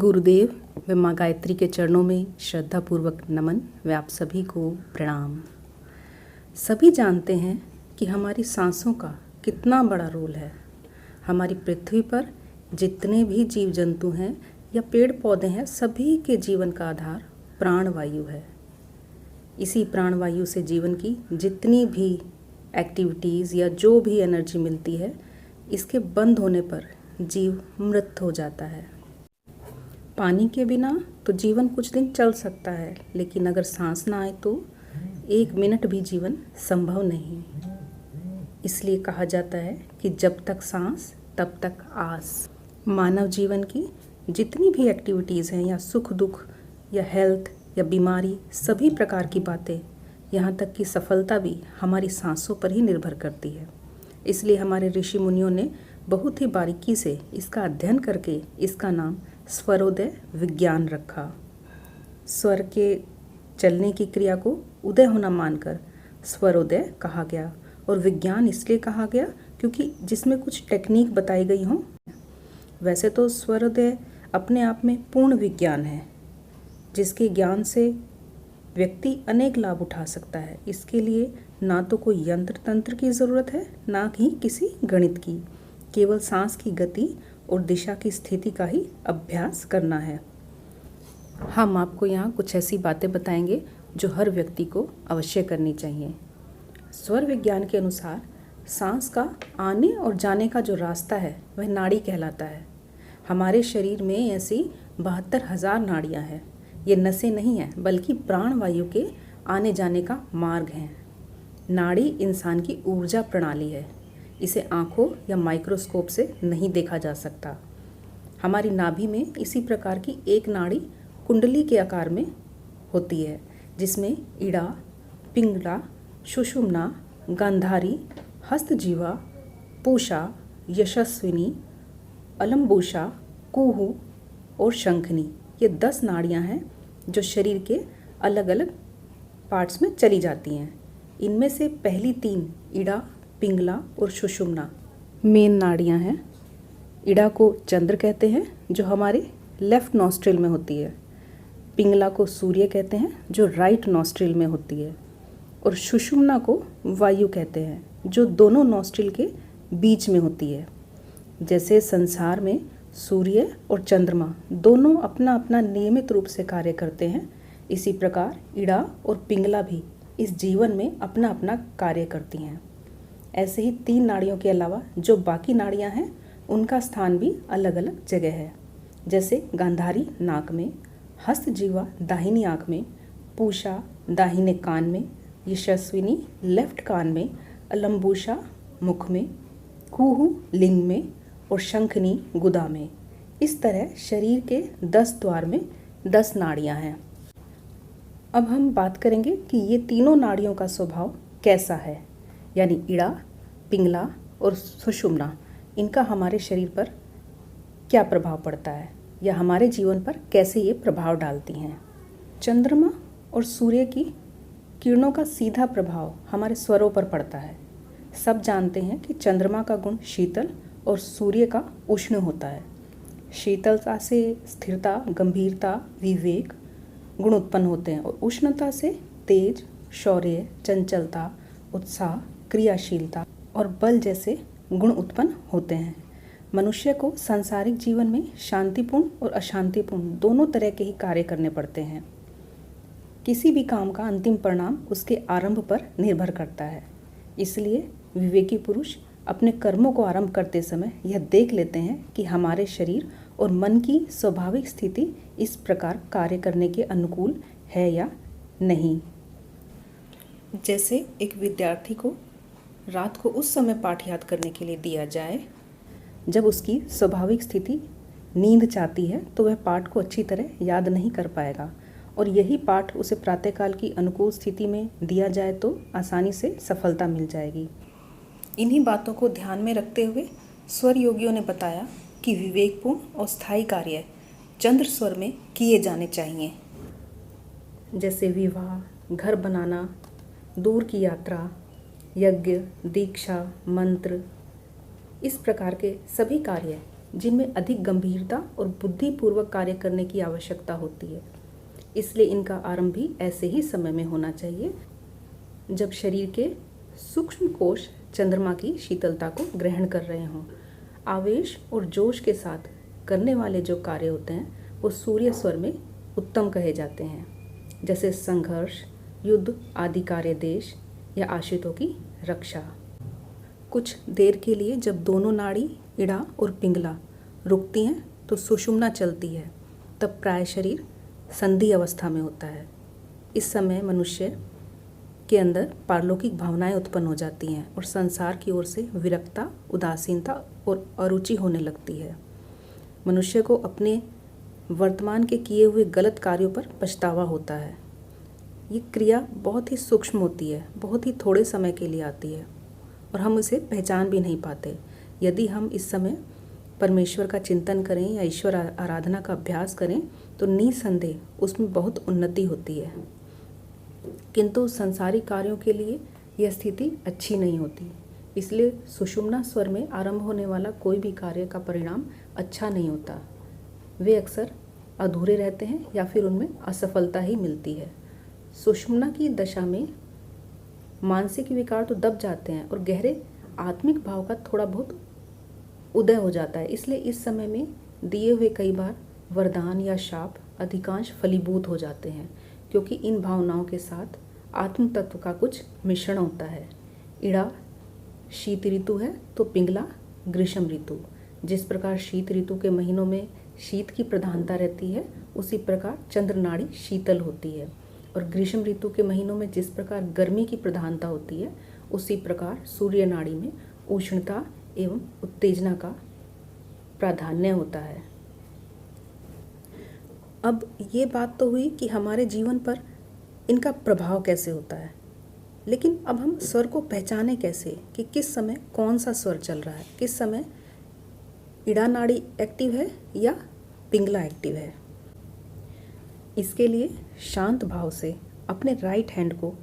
गुरुदेव व माँ गायत्री के चरणों में श्रद्धापूर्वक नमन व आप सभी को प्रणाम। सभी जानते हैं कि हमारी सांसों का कितना बड़ा रोल है। हमारी पृथ्वी पर जितने भी जीव जंतु हैं या पेड़ पौधे हैं, सभी के जीवन का आधार प्राणवायु है। इसी प्राणवायु से जीवन की जितनी भी एक्टिविटीज़ या जो भी एनर्जी मिलती है, इसके बंद होने पर जीव मृत हो जाता है। पानी के बिना तो जीवन कुछ दिन चल सकता है, लेकिन अगर सांस ना आए तो 1 मिनट भी जीवन संभव नहीं। इसलिए कहा जाता है कि जब तक सांस तब तक आस। मानव जीवन की जितनी भी एक्टिविटीज़ हैं, या सुख दुख या हेल्थ या बीमारी, सभी प्रकार की बातें, यहाँ तक कि सफलता भी हमारी सांसों पर ही निर्भर करती है। इसलिए हमारे ऋषि मुनियों ने बहुत ही बारीकी से इसका अध्ययन करके इसका नाम स्वरोदय विज्ञान रखा। स्वर के चलने की क्रिया को उदय होना मानकर स्वरोदय कहा गया, और विज्ञान इसलिए कहा गया क्योंकि जिसमें कुछ टेक्निक बताई गई हों। वैसे तो स्वरोदय अपने आप में पूर्ण विज्ञान है, जिसके ज्ञान से व्यक्ति अनेक लाभ उठा सकता है। इसके लिए ना तो कोई यंत्र तंत्र की ज़रूरत है, ना ही किसी गणित की। केवल सांस की गति और दिशा की स्थिति का ही अभ्यास करना है। हम आपको यहाँ कुछ ऐसी बातें बताएंगे जो हर व्यक्ति को अवश्य करनी चाहिए। स्वर विज्ञान के अनुसार सांस का आने और जाने का जो रास्ता है वह नाड़ी कहलाता है। हमारे शरीर में ऐसी 72,000 नाड़ियाँ हैं। ये नसें नहीं हैं, बल्कि प्राणवायु के आने जाने का मार्ग हैं। नाड़ी इंसान की ऊर्जा प्रणाली है। इसे आँखों या माइक्रोस्कोप से नहीं देखा जा सकता। हमारी नाभि में इसी प्रकार की एक नाड़ी कुंडली के आकार में होती है, जिसमें इड़ा, पिंगला, सुषुम्ना, गांधारी, हस्तजीवा, पूषा, यशस्विनी, अलंबुषा, कुहू और शंखनी, ये 10 नाड़ियाँ हैं जो शरीर के अलग अलग पार्ट्स में चली जाती हैं। इनमें से पहली 3 इड़ा, पिंगला और सुषुम्ना मेन नाड़ियाँ हैं। इड़ा को चंद्र कहते हैं, जो हमारे लेफ़्ट नॉस्ट्रिल में होती है। पिंगला को सूर्य कहते हैं, जो राइट नॉस्ट्रिल में होती है। और सुषुम्ना को वायु कहते हैं, जो दोनों नॉस्ट्रिल के बीच में होती है। जैसे संसार में सूर्य और चंद्रमा दोनों अपना अपना नियमित रूप से कार्य करते हैं, इसी प्रकार इड़ा और पिंगला भी इस जीवन में अपना अपना कार्य करती हैं। ऐसे ही 3 नाड़ियों के अलावा जो बाकी नाड़ियां हैं, उनका स्थान भी अलग अलग जगह है। जैसे गांधारी नाक में, हस्तजीवा दाहिनी आँख में, पूषा दाहिने कान में, यशस्विनी लेफ्ट कान में, अलंबुषा मुख में, कुहू लिंग में और शंखनी गुदा में। इस तरह शरीर के 10 द्वार में 10 नाड़ियाँ हैं। अब हम बात करेंगे कि ये तीनों नाड़ियों का स्वभाव कैसा है, यानी इड़ा, पिंगला और सुषुम्ना, इनका हमारे शरीर पर क्या प्रभाव पड़ता है, या हमारे जीवन पर कैसे ये प्रभाव डालती हैं। चंद्रमा और सूर्य की किरणों का सीधा प्रभाव हमारे स्वरों पर पड़ता है। सब जानते हैं कि चंद्रमा का गुण शीतल और सूर्य का उष्ण होता है। शीतलता से स्थिरता, गंभीरता, विवेक गुण उत्पन्न होते हैं, और उष्णता से तेज, शौर्य, चंचलता, उत्साह, क्रियाशीलता और बल जैसे गुण उत्पन्न होते हैं। मनुष्य को सांसारिक जीवन में शांतिपूर्ण और अशांतिपूर्ण दोनों तरह के ही कार्य करने पड़ते हैं। किसी भी काम का अंतिम परिणाम उसके आरंभ पर निर्भर करता है। इसलिए विवेकी पुरुष अपने कर्मों को आरंभ करते समय यह देख लेते हैं कि हमारे शरीर और मन की स्वाभाविक स्थिति इस प्रकार कार्य करने के अनुकूल है या नहीं। जैसे एक विद्यार्थी को रात को उस समय पाठ याद करने के लिए दिया जाए जब उसकी स्वाभाविक स्थिति नींद चाहती है, तो वह पाठ को अच्छी तरह याद नहीं कर पाएगा, और यही पाठ उसे प्रातःकाल की अनुकूल स्थिति में दिया जाए तो आसानी से सफलता मिल जाएगी। इन्हीं बातों को ध्यान में रखते हुए स्वर योगियों ने बताया कि विवेकपूर्ण और स्थायी कार्य चंद्र स्वर में किए जाने चाहिए। जैसे विवाह, घर बनाना, दूर की यात्रा, यज्ञ, दीक्षा, मंत्र, इस प्रकार के सभी कार्य जिनमें अधिक गंभीरता और बुद्धिपूर्वक कार्य करने की आवश्यकता होती है। इसलिए इनका आरंभ भी ऐसे ही समय में होना चाहिए जब शरीर के सूक्ष्म कोश चंद्रमा की शीतलता को ग्रहण कर रहे हों। आवेश और जोश के साथ करने वाले जो कार्य होते हैं वो सूर्य स्वर में उत्तम कहे जाते हैं, जैसे संघर्ष, युद्ध आदि कार्य, देश या आश्रितों की रक्षा। कुछ देर के लिए जब दोनों नाड़ी इड़ा और पिंगला रुकती हैं तो सुषुम्ना चलती है, तब प्राय शरीर संधि अवस्था में होता है। इस समय मनुष्य के अंदर पारलौकिक भावनाएं उत्पन्न हो जाती हैं और संसार की ओर से विरक्ता, उदासीनता और अरुचि होने लगती है। मनुष्य को अपने वर्तमान के किए हुए गलत कार्यों पर पछतावा होता है। ये क्रिया बहुत ही सूक्ष्म होती है, बहुत ही थोड़े समय के लिए आती है और हम इसे पहचान भी नहीं पाते। यदि हम इस समय परमेश्वर का चिंतन करें या ईश्वर आराधना का अभ्यास करें तो निसंदेह उसमें बहुत उन्नति होती है, किंतु संसारिक कार्यों के लिए यह स्थिति अच्छी नहीं होती। इसलिए सुषुम्ना स्वर में आरंभ होने वाला कोई भी कार्य का परिणाम अच्छा नहीं होता। वे अक्सर अधूरे रहते हैं या फिर उनमें असफलता ही मिलती है। सुषुम्ना की दशा में मानसिक विकार तो दब जाते हैं और गहरे आत्मिक भाव का थोड़ा बहुत उदय हो जाता है। इसलिए इस समय में दिए हुए कई बार वरदान या शाप अधिकांश फलीभूत हो जाते हैं, क्योंकि इन भावनाओं के साथ आत्म तत्व का कुछ मिश्रण होता है। इड़ा शीत ऋतु है तो पिंगला ग्रीष्म ऋतु। जिस प्रकार शीत ऋतु के महीनों में शीत की प्रधानता रहती है, उसी प्रकार चंद्र नाड़ी शीतल होती है, और ग्रीष्म ऋतु के महीनों में जिस प्रकार गर्मी की प्रधानता होती है, उसी प्रकार सूर्य नाड़ी में उष्णता एवं उत्तेजना का प्राधान्य होता है। अब ये बात तो हुई कि हमारे जीवन पर इनका प्रभाव कैसे होता है, लेकिन अब हम स्वर को पहचाने कैसे कि किस समय कौन सा स्वर चल रहा है, किस समय इड़ा नाड़ी एक्टिव है या पिंगला एक्टिव है। इसके लिए शांत भाव से अपने राइट हैंड को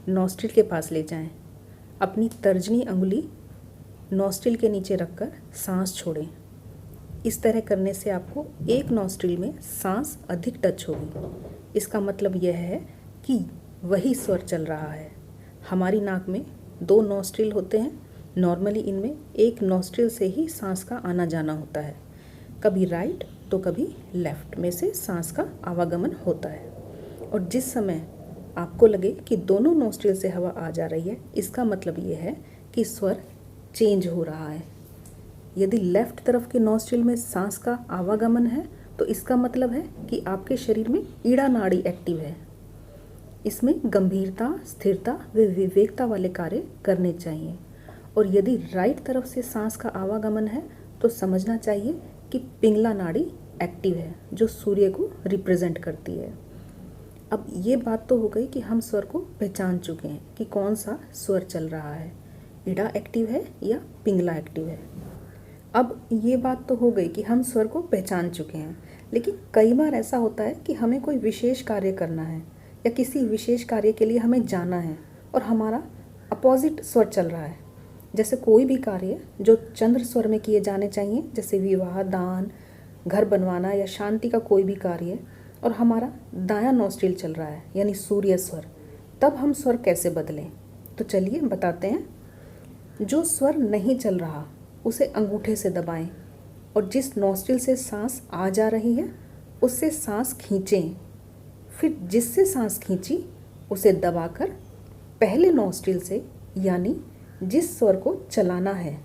नॉस्ट्रिल के पास ले जाएं। अपनी तर्जनी अंगुली नॉस्ट्रिल के नीचे रखकर सांस छोड़ें। इस तरह करने से आपको एक नॉस्ट्रिल में सांस अधिक टच होगी। इसका मतलब यह है कि वही स्वर चल रहा है। हमारी नाक में 2 नॉस्ट्रिल होते हैं। नॉर्मली इनमें एक नॉस्ट्रिल से ही सांस का आना जाना होता है। कभी राइट तो कभी लेफ्ट में से सांस का आवागमन होता है। और जिस समय आपको लगे कि दोनों नॉस्ट्रिल से हवा आ जा रही है, इसका मतलब ये है कि स्वर चेंज हो रहा है। यदि लेफ्ट तरफ के नॉस्ट्रिल में सांस का आवागमन है तो इसका मतलब है कि आपके शरीर में ईड़ा नाड़ी एक्टिव है। इसमें गंभीरता, स्थिरता व विवेकता वाले कार्य करने चाहिए। और यदि राइट तरफ से सांस का आवागमन है तो समझना चाहिए कि पिंगला नाड़ी एक्टिव है, जो सूर्य को रिप्रेजेंट करती है। अब ये बात तो हो गई कि हम स्वर को पहचान चुके हैं कि कौन सा स्वर चल रहा है, इड़ा एक्टिव है या पिंगला एक्टिव है। अब ये बात तो हो गई कि हम स्वर को पहचान चुके हैं, लेकिन कई बार ऐसा होता है कि हमें कोई विशेष कार्य करना है या किसी विशेष कार्य के लिए हमें जाना है और हमारा अपोजिट स्वर चल रहा है। जैसे कोई भी कार्य जो चंद्र स्वर में किए जाने चाहिए, जैसे विवाह, दान, घर बनवाना या शांति का कोई भी कार्य, और हमारा दायां नॉस्ट्रिल चल रहा है यानी सूर्य स्वर, तब हम स्वर कैसे बदलें? तो चलिए बताते हैं। जो स्वर नहीं चल रहा उसे अंगूठे से दबाएं और जिस नॉस्ट्रिल से सांस आ जा रही है उससे सांस खींचें। फिर जिससे सांस खींची उसे दबाकर पहले नॉस्ट्रिल से यानी जिस स्वर को चलाना है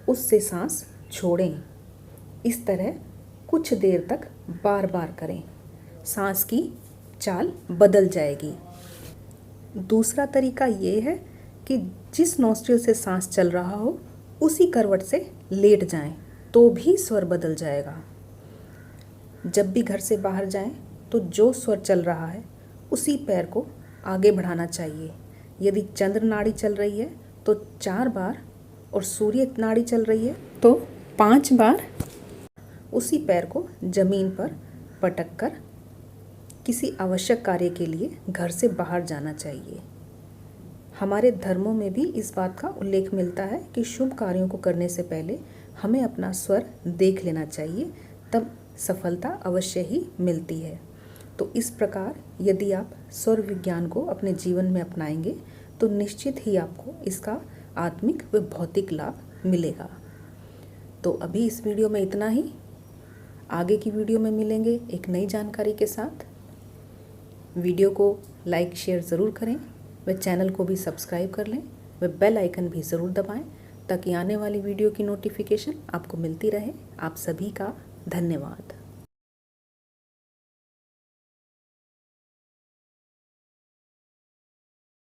उससे सांस छोड़ें। इस तरह कुछ देर तक बार बार करें, सांस की चाल बदल जाएगी। दूसरा तरीका ये है कि जिस नॉस्ट्रिल से सांस चल रहा हो उसी करवट से लेट जाएं, तो भी स्वर बदल जाएगा। जब भी घर से बाहर जाएं तो जो स्वर चल रहा है उसी पैर को आगे बढ़ाना चाहिए। यदि चंद्र नाड़ी चल रही है तो 4 बार और सूर्य नाड़ी चल रही है तो 5 बार उसी पैर को जमीन पर पटक कर किसी आवश्यक कार्य के लिए घर से बाहर जाना चाहिए। हमारे धर्मों में भी इस बात का उल्लेख मिलता है कि शुभ कार्यों को करने से पहले हमें अपना स्वर देख लेना चाहिए, तब सफलता अवश्य ही मिलती है। तो इस प्रकार यदि आप स्वर विज्ञान को अपने जीवन में अपनाएंगे तो निश्चित ही आपको इसका आत्मिक व भौतिक लाभ मिलेगा। तो अभी इस वीडियो में इतना ही। आगे की वीडियो में मिलेंगे एक नई जानकारी के साथ। वीडियो को लाइक शेयर ज़रूर करें व चैनल को भी सब्सक्राइब कर लें व बेल आइकन भी ज़रूर दबाएं ताकि आने वाली वीडियो की नोटिफिकेशन आपको मिलती रहे। आप सभी का धन्यवाद।